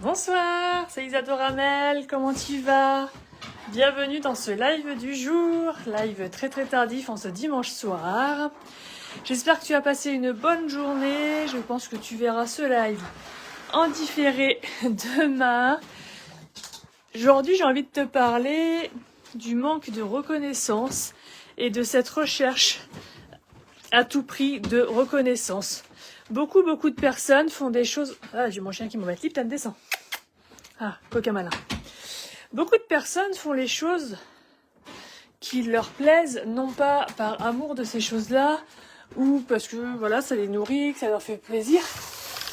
Bonsoir, c'est Isadora Mel, comment tu vas? Bienvenue dans ce live du jour, live très tardif en ce dimanche soir. J'espère que tu as passé une bonne journée, je pense que tu verras ce live en différé demain. Aujourd'hui, j'ai envie de te parler du manque de reconnaissance et de cette recherche à tout prix de reconnaissance. Beaucoup de personnes font des choses... Ah, j'ai mon chien qui m'embête, Lipton, descend. Ah, coquin malin. Beaucoup de personnes font les choses qui leur plaisent, non pas par amour de ces choses-là, ou parce que voilà, ça les nourrit, que ça leur fait plaisir,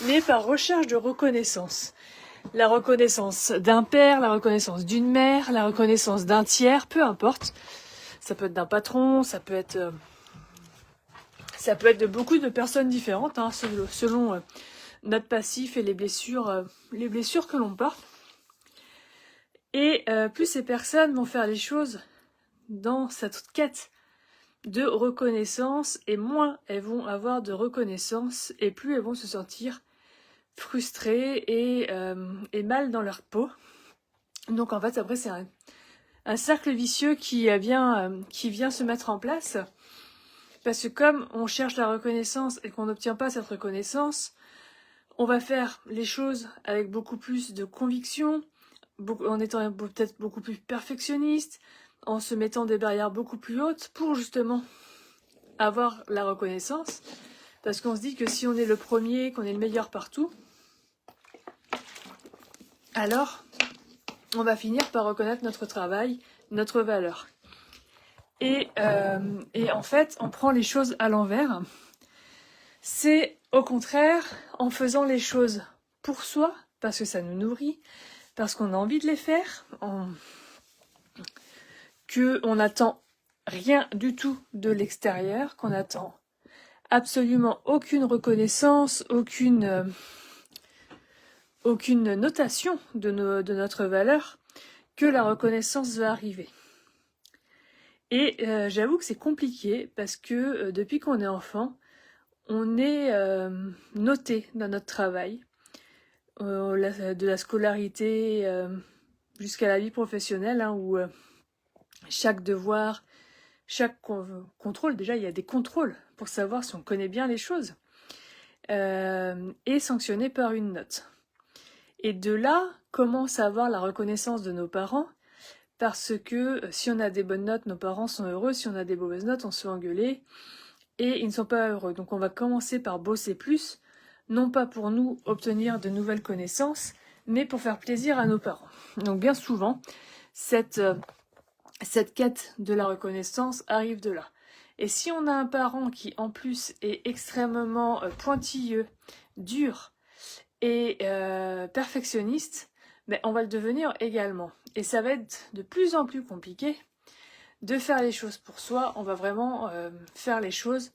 mais par recherche de reconnaissance. La reconnaissance d'un père, la reconnaissance d'une mère, la reconnaissance d'un tiers, peu importe. Ça peut être d'un patron, ça peut être de beaucoup de personnes différentes, hein, selon notre passif et les blessures que l'on porte. Et plus ces personnes vont faire les choses dans cette quête de reconnaissance, et moins elles vont avoir de reconnaissance, et plus elles vont se sentir frustrées et mal dans leur peau. Donc en fait, après, c'est un cercle vicieux qui vient se mettre en place, parce que comme on cherche la reconnaissance et qu'on n'obtient pas cette reconnaissance, on va faire les choses avec beaucoup plus de conviction, en étant peut-être beaucoup plus perfectionniste, en se mettant des barrières beaucoup plus hautes pour justement avoir la reconnaissance. Parce qu'on se dit que si on est le premier, qu'on est le meilleur partout, alors on va finir par reconnaître notre travail, notre valeur. Et en fait, on prend les choses à l'envers. C'est au contraire en faisant les choses pour soi, parce que ça nous nourrit, parce qu'on a envie de les faire, qu'on n'attend rien du tout de l'extérieur, qu'on attend absolument aucune reconnaissance, aucune notation de notre valeur, que la reconnaissance va arriver. Et j'avoue que c'est compliqué parce que depuis qu'on est enfant, on est noté dans notre travail, de la scolarité jusqu'à la vie professionnelle, hein, où chaque devoir, chaque contrôle, déjà il y a des contrôles pour savoir si on connaît bien les choses, est sanctionné par une note. Et de là commence à avoir la reconnaissance de nos parents, parce que si on a des bonnes notes, nos parents sont heureux, si on a des mauvaises notes, on se fait engueuler, et ils ne sont pas heureux. Donc on va commencer par bosser plus, non pas pour nous obtenir de nouvelles connaissances, mais pour faire plaisir à nos parents. Donc bien souvent, cette quête de la reconnaissance arrive de là. Et si on a un parent qui en plus est extrêmement pointilleux, dur et perfectionniste, mais on va le devenir également. Et ça va être de plus en plus compliqué de faire les choses pour soi. On va vraiment faire les choses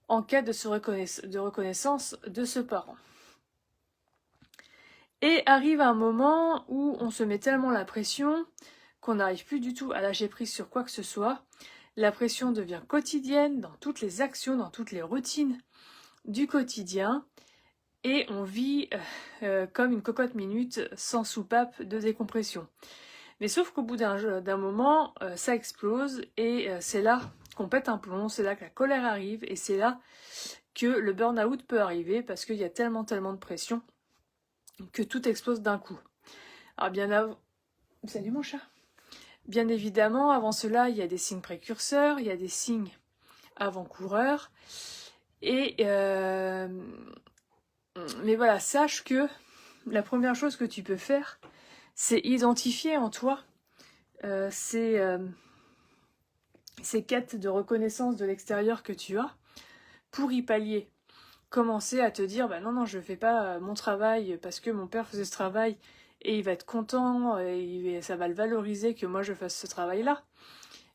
en quête de reconnaissance de ce parent. Et arrive un moment où on se met tellement la pression qu'on n'arrive plus du tout à lâcher prise sur quoi que ce soit. La pression devient quotidienne dans toutes les actions, dans toutes les routines du quotidien. Et on vit comme une cocotte minute sans soupape de décompression. Mais sauf qu'au bout d'un moment, ça explose et c'est là qu'on pète un plomb, c'est là que la colère arrive et c'est là que le burn-out peut arriver parce qu'il y a tellement de pression que tout explose d'un coup. Alors bien avant... Salut mon chat. Bien évidemment, avant cela, il y a des signes précurseurs, il y a des signes avant-coureurs. Et mais voilà, sache que la première chose que tu peux faire, c'est identifier en toi ces quêtes de reconnaissance de l'extérieur que tu as pour y pallier. Commencer à te dire, bah non, je fais pas mon travail parce que mon père faisait ce travail et il va être content et ça va le valoriser que moi je fasse ce travail-là.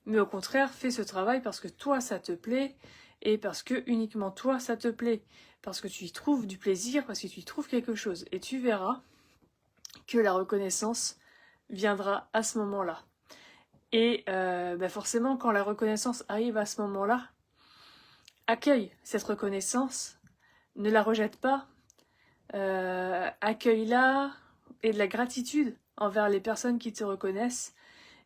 Mais au contraire, fais ce travail parce que toi ça te plaît et parce que uniquement toi ça te plaît. Parce que tu y trouves du plaisir, parce que tu y trouves quelque chose. Et tu verras que la reconnaissance viendra à ce moment-là. Et forcément, quand la reconnaissance arrive à ce moment-là, accueille cette reconnaissance, ne la rejette pas, accueille-la et de la gratitude envers les personnes qui te reconnaissent.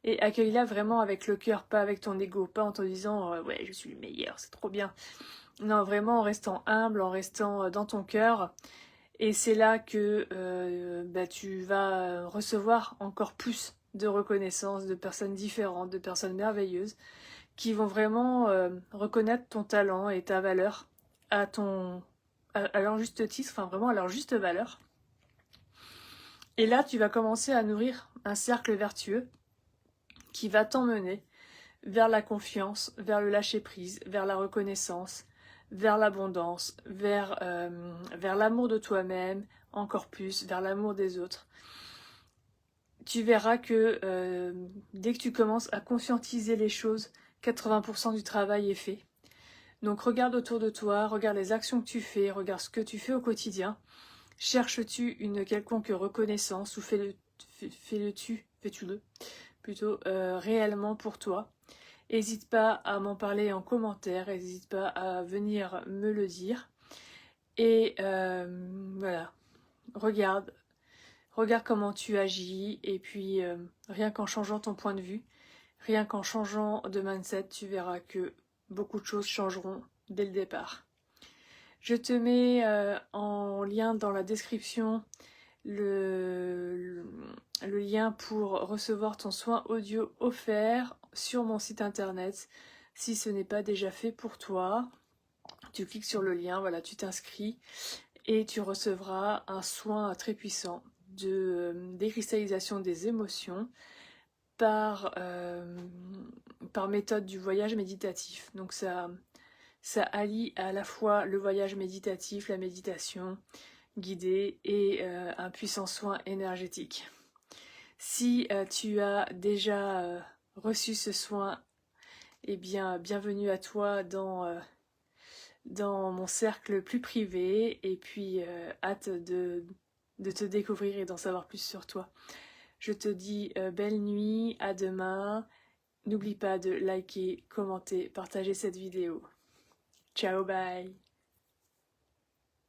Et accueille-la vraiment avec le cœur, pas avec ton ego, pas en te disant ouais, je suis le meilleur, c'est trop bien. Non, vraiment en restant humble, en restant dans ton cœur. Et c'est là que tu vas recevoir encore plus de reconnaissance, de personnes différentes, de personnes merveilleuses, qui vont vraiment reconnaître ton talent et ta valeur à leur juste titre, enfin vraiment à leur juste valeur. Et là, tu vas commencer à nourrir un cercle vertueux qui va t'emmener vers la confiance, vers le lâcher-prise, vers la reconnaissance, vers l'abondance, vers l'amour de toi-même, encore plus, vers l'amour des autres. Tu verras que dès que tu commences à conscientiser les choses, 80% du travail est fait. Donc regarde autour de toi, regarde les actions que tu fais, regarde ce que tu fais au quotidien. Cherches-tu une quelconque reconnaissance ou fais-tu-le plutôt réellement pour toi? N'hésite pas à m'en parler en commentaire, n'hésite pas à venir me le dire. Et voilà, regarde comment tu agis, et puis rien qu'en changeant ton point de vue, rien qu'en changeant de mindset, tu verras que beaucoup de choses changeront dès le départ. Je te mets en lien dans la description le lien pour recevoir ton soin audio offert sur mon site internet. Si ce n'est pas déjà fait pour toi, tu cliques sur le lien, voilà, tu t'inscris et tu recevras un soin très puissant de décristallisation des émotions par méthode du voyage méditatif. Donc ça allie à la fois le voyage méditatif, la méditation guidée et un puissant soin énergétique. Si tu as déjà reçu ce soin, eh bien bienvenue à toi dans mon cercle plus privé, et puis hâte de te découvrir et d'en savoir plus sur toi. Je te dis belle nuit, à demain. N'oublie pas de liker, commenter, partager cette vidéo. Ciao, bye!